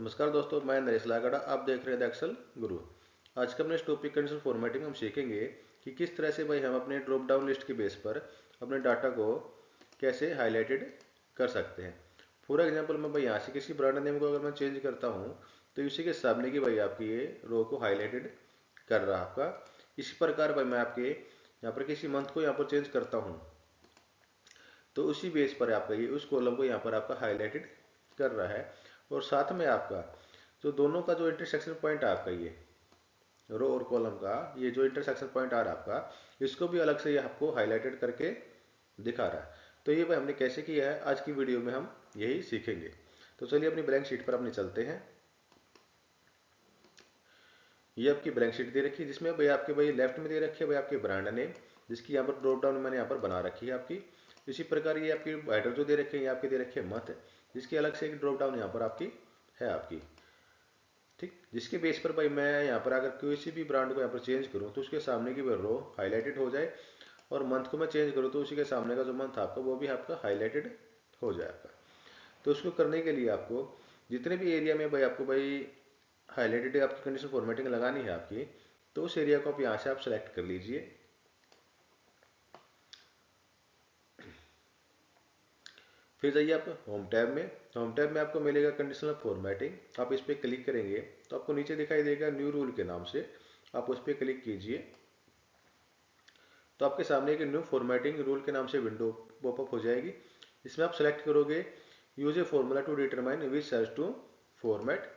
नमस्कार दोस्तों, मैं नरेश लागड़ा। आप देख रहे हैं द एक्सेल गुरु। आज का अपने इस टॉपिक कंडीशन फॉर्मेटिंग हम सीखेंगे कि किस तरह से भाई हम अपने ड्रॉप डाउन लिस्ट के बेस पर अपने डाटा को कैसे हाईलाइटेड कर सकते हैं। फॉर एग्जांपल मैं भाई यहाँ से किसी ब्रांड नेम को अगर मैं चेंज करता हूँ तो इसी के सामने की भाई आपकी ये रो को हाईलाइटेड कर रहा है आपका। इसी प्रकार भाई मैं आपके यहाँ पर किसी मंथ को यहाँ पर चेंज करता हूँ तो उसी बेस पर आपका ये उस कॉलम को यहाँ पर आपका हाईलाइटेड कर रहा है। और साथ में आपका जो दोनों का जो इंटरसेक्शन पॉइंट है आपका ये रो और कॉलम का ये जो इंटरसेक्शन पॉइंट आ रहा है आपका, इसको भी अलग से ये आपको हाईलाइटेड करके दिखा रहा है। तो ये भाई हमने कैसे किया है आज की वीडियो में हम यही सीखेंगे। तो चलिए अपनी ब्लैंक शीट पर अपने चलते हैं। ये आपकी ब्लैंक शीट दे रखी है जिसमें भाई आपके भाई लेफ्ट में दे रखी है भाई आपके ब्रांड नेम, जिसकी यहाँ पर ड्रॉप डाउन मैंने यहाँ पर बना रखी है आपकी। इसी प्रकार ये आपकी हेडर जो दे रखे हैं ये आपके दे रखे हैं मंथ, जिसकी अलग से एक ड्रॉप डाउन यहाँ पर आपकी है आपकी। ठीक, जिसके बेस पर भाई मैं यहाँ पर अगर किसी भी ब्रांड को यहाँ पर चेंज करूँ तो उसके सामने की वह रो हाईलाइटेड हो जाए, और मंथ को मैं चेंज करूँ तो उसी के सामने का जो मंथ आपका वो भी आपका हाईलाइटेड हो जाए आपका। तो उसको करने के लिए आपको जितने भी एरिया में भाई आपको भाई हाईलाइटेड आपकी कंडीशन फॉर्मेटिंग लगानी है आपकी, तो उस एरिया को आप यहाँ से आप सेलेक्ट कर लीजिए। फिर जाइए आप होम टैब में। होम टैब में आपको मिलेगा कंडीशनल फॉर्मेटिंग। आप इस पर क्लिक करेंगे तो आपको नीचे दिखाई देगा न्यू रूल के नाम से, आप उस पर क्लिक कीजिए तो आपके सामने एक न्यू फॉर्मेटिंग रूल के नाम से विंडो पॉपअप हो जाएगी। इसमें आप सेलेक्ट करोगे use a formula to determine which cells to format,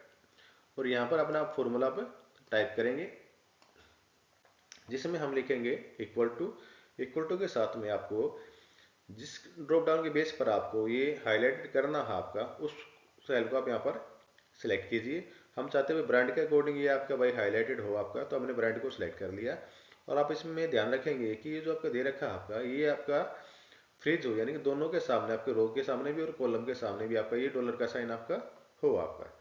और यहाँ पर अपना आप फॉर्मूला पर टाइप करेंगे जिसमें हम लिखेंगे इक्वल टू के साथ में आपको जिस ड्रॉप डाउन के बेस पर आपको ये हाईलाइट करना है आपका, उस सेल को आप यहाँ पर सिलेक्ट कीजिए। हम चाहते हुए ब्रांड के अकॉर्डिंग ये आपका भाई हाईलाइटेड हो आपका, तो हमने ब्रांड को सिलेक्ट कर लिया। और आप इसमें ध्यान रखेंगे कि ये जो आपका दे रखा है आपका, ये आपका फ्रीज हो, यानी कि दोनों के सामने आपके रो के सामने भी और कॉलम के सामने भी आपका ये डॉलर का साइन आपका हो आपका।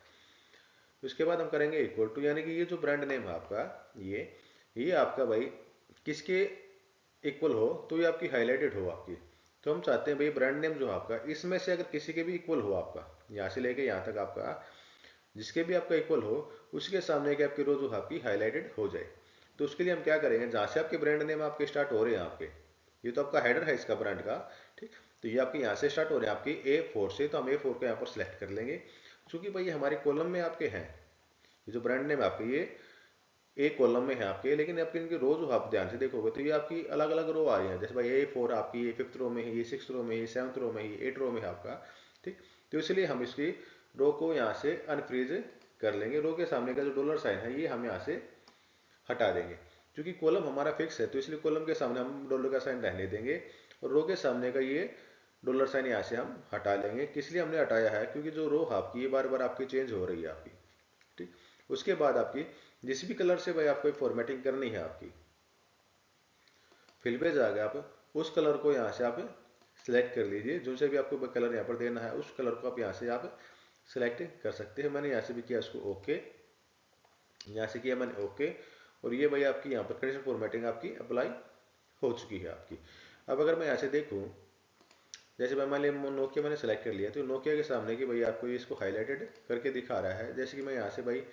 उसके बाद हम करेंगे इक्वल टू, यानी कि ये जो ब्रांड नेम है आपका ये आपका भाई किसके इक्वल हो तो ये आपकी हाईलाइटेड हो आपकी। तो हम चाहते हैं भाई ब्रांड नेम जो आपका इसमें से अगर किसी के भी इक्वल हो आपका, यहाँ से लेके यहाँ तक आपका जिसके भी आपका इक्वल हो उसके सामने के आपकी रो जो आपकी हाईलाइटेड हो जाए। तो उसके लिए हम क्या करेंगे, जहाँ से आपके ब्रांड नेम आपके स्टार्ट हो रहे हैं आपके, ये तो आपका हेडर है इसका ब्रांड का। ठीक, तो ये आपके यहाँ से स्टार्ट हो रहे हैं आपकी A4 से, तो हम A4 को यहाँ पर सिलेक्ट कर लेंगे क्योंकि भाई ये हमारे कॉलम में आपके हैं। ये जो ब्रांड नेम आपके ये एक कॉलम में है आपके, लेकिन आपके इनकी रो जो आप ध्यान से देखोगे तो ये आपकी अलग अलग रो आ रही है। जैसे भाई A4 आपकी ये 5th रो में है, ये 6th रो में, ये 7th रो में, ये 8th रो में है आपका। ठीक, तो इसलिए हम इसकी रो को यहाँ से अनफ्रीज कर लेंगे। रो के सामने का जो डॉलर साइन है ये हम यहाँ से हटा देंगे। क्योंकि कॉलम हमारा फिक्स है तो इसलिए कॉलम के सामने हम डॉलर का साइन रहने देंगे, और रो के सामने का ये डॉलर साइन यहाँ से हम हटा लेंगे। किस लिए हमने हटाया है, क्योंकि जो रो आपकी ये बार बार आपकी चेंज हो रही है आपकी। ठीक, उसके बाद आपकी जिस भी कलर से भाई आपको फॉर्मेटिंग करनी है आपकी, फिल पे जाके आप उस कलर को यहाँ से आप सिलेक्ट कर लीजिए। जो से भी आपको कलर यहाँ पर देना है उस कलर को आप यहाँ से आप सिलेक्ट कर सकते हैं। मैंने यहाँ से भी किया इसको ओके, यहाँ से किया मैंने ओके, और ये भाई आपकी यहाँ पर कंडीशन फॉर्मेटिंग आपकी अप्लाई हो चुकी है आपकी। अब अगर मैं यहाँ से देखूँ, जैसे मैं मान लिया नोकिया मैंने सेलेक्ट कर लिया, तो नोकिया के सामने की भाई आपको ये इसको हाईलाइटेड करके दिखा रहा है। जैसे कि मैं यहाँ से भाई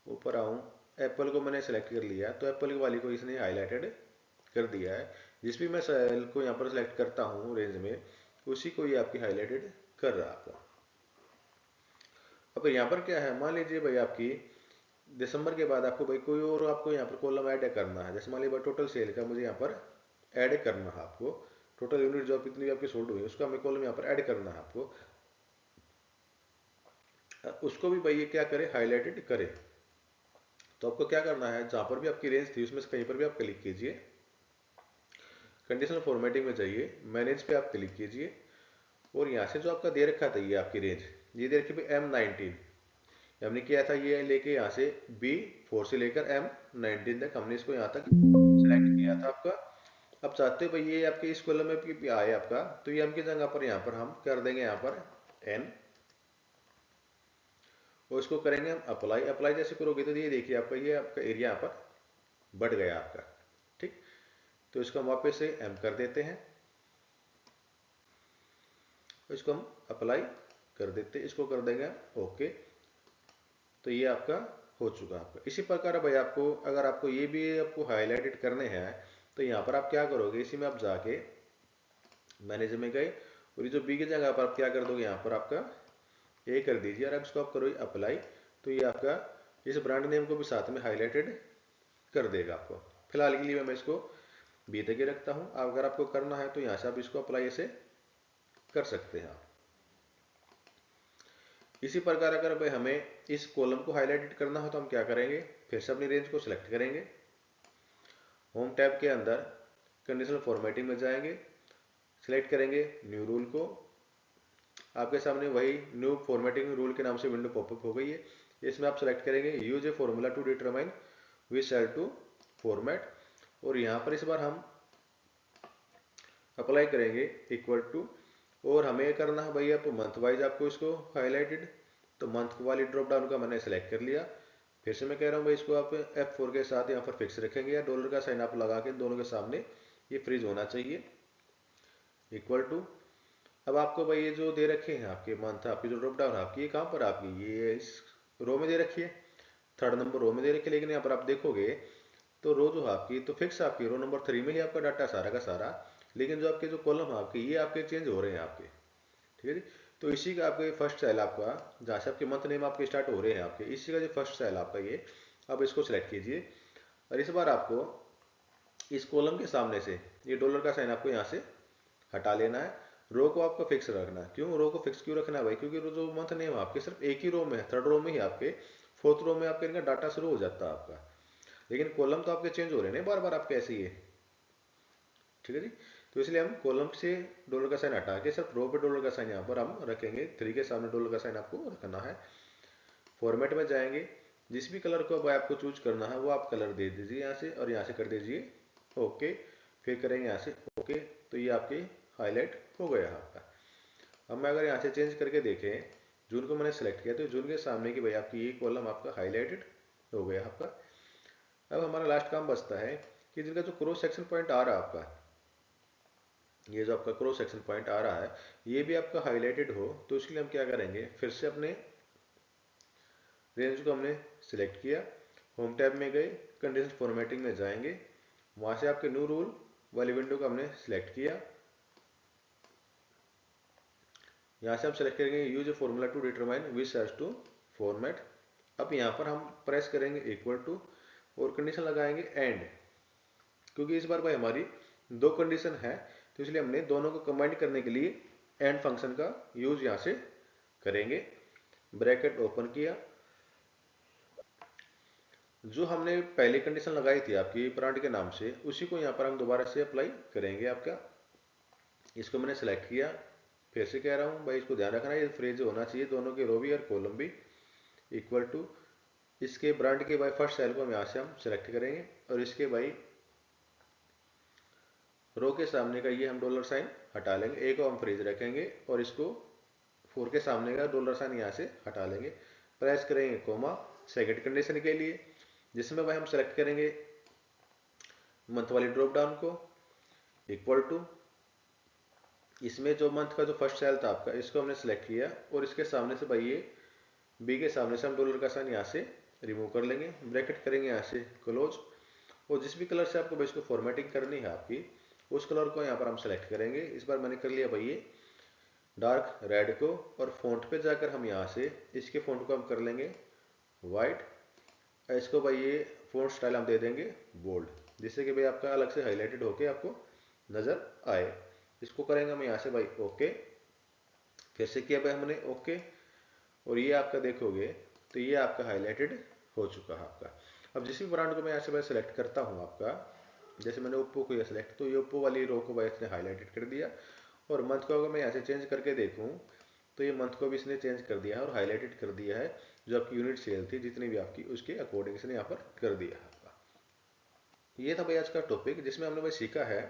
ऊपर आऊँ, एप्पल को मैंने सेलेक्ट कर लिया तो एप्पल वाली को इसने हाईलाइटेड कर दिया है। जिस भी मैं सेल को यहाँ पर सेलेक्ट करता हूँ रेंज में, उसी को ये आपकी हाईलाइटेड कर रहा है आपका। अब यहाँ पर क्या है, मान लीजिए भाई आपकी दिसंबर के बाद आपको भाई कोई और आपको यहाँ पर कॉलम ऐड करना है। जैसे मान लीजिए टोटल सेल का मुझे यहाँ पर ऐड करना है आपको, टोटल यूनिट जो कितनी भी आपकी सोल्ड हुई उसका हमें कॉलम यहाँ पर ऐड करना है आपको। उसको भी भाई ये क्या करे, हाईलाइटेड करे। तो आपको क्या करना है, जहां पर भी आपकी रेंज थी उसमें से कहीं पर भी आप क्लिक कीजिए, कंडीशनल फॉर्मेटिंग में जाइए, मैनेज पे आप क्लिक कीजिए, और यहाँ से जो आपका दे रखा था ये आपकी रेंज ये दे रखी भाई M19, हमने किया था ये लेके यहाँ से B4 से लेकर M19 तक हमने इसको यहाँ तक सिलेक्ट किया था आपका। अब चाहते हो भाई ये आपके इस कॉलम में भी आए आपका, तो ये M की जगह पर यहाँ पर हम कर देंगे यहाँ पर N, और इसको करेंगे हम अप्लाई। अप्लाई जैसे करोगे तो ये देखिए आपका ये आपका एरिया यहाँ पर बढ़ गया आपका। ठीक, तो इसको हम वापस से M कर देते हैं, इसको हम अप्लाई कर देते हैं, इसको कर देंगे ओके। तो ये आपका हो चुका आपका। इसी प्रकार भाई आपको अगर आपको ये भी आपको हाईलाइटेड करने हैं तो यहाँ पर आप क्या करोगे, इसी में आप जाके मैनेजर में गए और ये जो बी की जगह पर आप क्या कर दोगे, यहाँ पर आपका ए कर दीजिए और अब इसको आप करोगे अप्लाई। तो ये आपका इस ब्रांड नेम को भी साथ में हाईलाइटेड कर देगा आपको। फिलहाल के लिए मैं इसको बी तक ही रखता हूँ। अगर आपको करना है तो यहाँ से आप इसको अप्लाई ऐसे कर सकते हैं आप। इसी प्रकार अगर भाई हमें इस कॉलम को हाईलाइटेड करना हो तो हम क्या करेंगे, फिर से अपनी रेंज को सिलेक्ट करेंगे, होम टैब के अंदर कंडीशनल फॉर्मेटिंग में जाएंगे, सिलेक्ट करेंगे न्यू रूल को। आपके सामने वही न्यू फॉर्मेटिंग रूल के नाम से विंडो पॉपअप हो गई है। इसमें आप सेलेक्ट करेंगे use a formula to determine which cell to format, और यहाँ पर इस बार हम अप्लाई करेंगे इक्वल टू, और हमें करना है भैया तो मंथ वाइज आपको इसको हाईलाइटेड। तो मंथ वाली ड्रॉप डाउन का मैंने सेलेक्ट कर लिया। फिर से मैं कह रहा हूँ भाई इसको आप F4 के साथ यहाँ पर फिक्स रखेंगे या डॉलर का साइन आप लगा के दोनों के सामने ये फ्रीज होना चाहिए इक्वल टू। अब आपको भाई ये जो दे रखे हैं आपके मंथ, आपकी जो ड्रॉप डाउन है आपकी, ये कहाँ पर आपकी, ये इस रो में दे रखी है, 3rd नंबर रो में दे रखी है। लेकिन यहाँ पर आप देखोगे तो रो जो है आपकी तो फिक्स आपकी रो नंबर 3 में ही आपका डाटा सारा का सारा, लेकिन जो आपके जो कॉलम है आपके ये आपके चेंज हो रहे हैं आपके, ठीक है जी। तो इसी का आपके फर्स्ट सेल आपका जहाँ से आपके मंथ नेम आपके स्टार्ट हो रहे हैं आपके, इसी का जो फर्स्ट सेल आपका ये, अब इसको सिलेक्ट कीजिए और इस बार आपको इस कॉलम के सामने से ये डॉलर का साइन आपको यहाँ से हटा लेना है। रो को आपको फिक्स रखना है। क्यों रो को फिक्स क्यों रखना है भाई, क्योंकि जो मंथ नेम आपके सिर्फ एक ही रो में है, 3rd रो में ही आपके, 4th रो में आपके इनका डाटा शुरू हो जाता है आपका, लेकिन कॉलम तो आपके चेंज हो रहे हैं बार बार आपके ऐसे ही है, ठीक है जी। तो इसलिए हम कॉलम से डॉलर का साइन हटा के सिर्फ रो पे डॉलर का साइन यहाँ पर हम रखेंगे, 3 के सामने डॉलर का साइन आपको रखना है। फॉर्मेट में जाएंगे, जिस भी कलर को अब आपको चूज करना है वो आप कलर दे दीजिए यहाँ से और यहाँ से कर दीजिए ओके। फिर करेंगे यहाँ से ओके, तो ये आपके हाईलाइट हो गया आपका। अब मैं अगर यहाँ से चेंज करके देखें, जून को मैंने सेलेक्ट किया तो जून के सामने की भाई आपकी ये कॉलम आपका हाईलाइटेड हो गया आपका। अब हमारा लास्ट काम बचता है कि जिनका जो क्रॉस सेक्शन पॉइंट आ रहा है आपका, ये जो आपका क्रॉस सेक्शन पॉइंट आ रहा है ये भी आपका हाईलाइटेड हो, तो इसके लिए हम क्या करेंगे, फिर से अपने रेंज को हमने सिलेक्ट किया, होम टैब में गए, कंडीशन फॉर्मेटिंग में जाएंगे, वहां से आपके न्यू रूल वाली विंडो को हमने सिलेक्ट किया, यहाँ से हम सेलेक्ट करेंगे use a formula to determine which cells to format. अब यहाँ पर हम प्रेस करेंगे इक्वल टू और कंडीशन लगाएंगे एंड, क्योंकि इस बार भाई हमारी 2 कंडीशन है तो इसलिए हमने दोनों को कंबाइन करने के लिए एंड फंक्शन का यूज यहाँ से करेंगे। ब्रैकेट ओपन किया, जो हमने पहली कंडीशन लगाई थी आपकी ब्रांड के नाम से उसी को यहाँ पर हम दोबारा से अप्लाई करेंगे आपका। इसको मैंने सेलेक्ट किया, फिर से कह रहा हूँ भाई इसको ध्यान रखना, ये फ्रेज होना चाहिए दोनों के रो भी और कॉलम भी इक्वल टू। इसके ब्रांड के भाई फर्स्ट सेल को हम यहाँ से हम सेलेक्ट करेंगे और इसके भाई रो के सामने का ये हम डॉलर साइन हटा लेंगे, ए को हम फ्रीज रखेंगे और इसको 4 के सामने का डॉलर साइन यहाँ से हटा लेंगे। प्रेस करेंगे कोमा सेकंड कंडीशन के लिए, जिसमें भाई हम सेलेक्ट करेंगे मंथ वाली ड्रॉप डाउन को इक्वल टू, इसमें जो मंथ का जो फर्स्ट सेल था आपका इसको हमने सेलेक्ट किया और इसके सामने से भाई ये बी के सामने से हम डॉलर का साइन यहाँ से रिमूव कर लेंगे, ब्रैकेट करेंगे यहाँ से क्लोज, और जिस भी कलर से आपको इसको फॉर्मेटिंग करनी है आपकी उस कलर को यहाँ पर हम सेलेक्ट करेंगे। इस बार मैंने कर लिया भाई ये डार्क रेड को, और फॉन्ट पे जाकर हम यहाँ से इसके फॉन्ट को हम कर लेंगे वाइट, इसको भाई ये फॉन्ट स्टाइल हम दे देंगे बोल्ड, जिससे कि भाई आपका अलग से हाईलाइटेड होके आपको नजर आए। इसको करेंगे हम यहाँ से भाई ओके, फिर से किया भाई हमने ओके, और ये आपका देखोगे तो ये आपका हाईलाइटेड हो चुका है आपका। अब जिस भी ब्रांड को मैं यहाँ से भाई सेलेक्ट करता हूँ आपका, जैसे मैंने ओप्पो को ये सेलेक्ट, तो ये ओप्पो वाली रो को भाई इसने हाईलाइटेड कर दिया, और मंथ को अगर मैं यहाँ से चेंज करके देखूँ तो ये मंथ को भी इसने चेंज कर दिया है और हाईलाइटेड कर दिया है, जो आपकी यूनिट सेल थी जितनी भी आपकी उसके अकॉर्डिंग इसने यहाँ पर कर दिया है आपका। ये था भाई आज का टॉपिक जिसमें हमने भाई सीखा है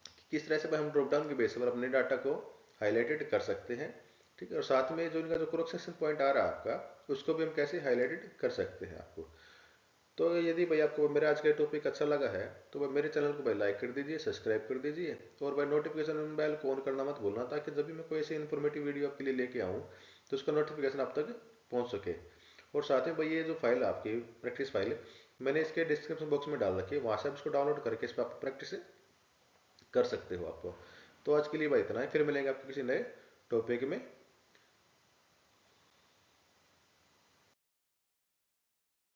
कि किस तरह से भाई हम ड्रॉप डाउन के बेस पर अपने डाटा को हाईलाइटेड कर सकते हैं, ठीक है। और साथ में जो इनका जो क्रॉस सेक्शन पॉइंट आ रहा है आपका उसको भी हम कैसे हाईलाइटेड कर सकते हैं आपको। तो यदि भाई आपको मेरा आज का टॉपिक अच्छा लगा है तो भाई मेरे चैनल को भाई लाइक कर दीजिए, सब्सक्राइब कर दीजिए, और भाई नोटिफिकेशन बेल को ऑन करना मत भूलना, ताकि जब भी मैं कोई ऐसी इन्फॉर्मेटिव वीडियो आपके लिए लेके आऊँ तो उसका नोटिफिकेशन आप तक पहुँच सके। और साथ में भाई ये जो फाइल आपकी प्रैक्टिस फाइल मैंने इसके डिस्क्रिप्शन बॉक्स में डाल रखी है, वहाँ से आप इसको डाउनलोड करके इस पर आप प्रैक्टिस कर सकते हो आपको। तो आज के लिए भाई इतना है, फिर मिलेंगे आपको किसी नए टॉपिक में।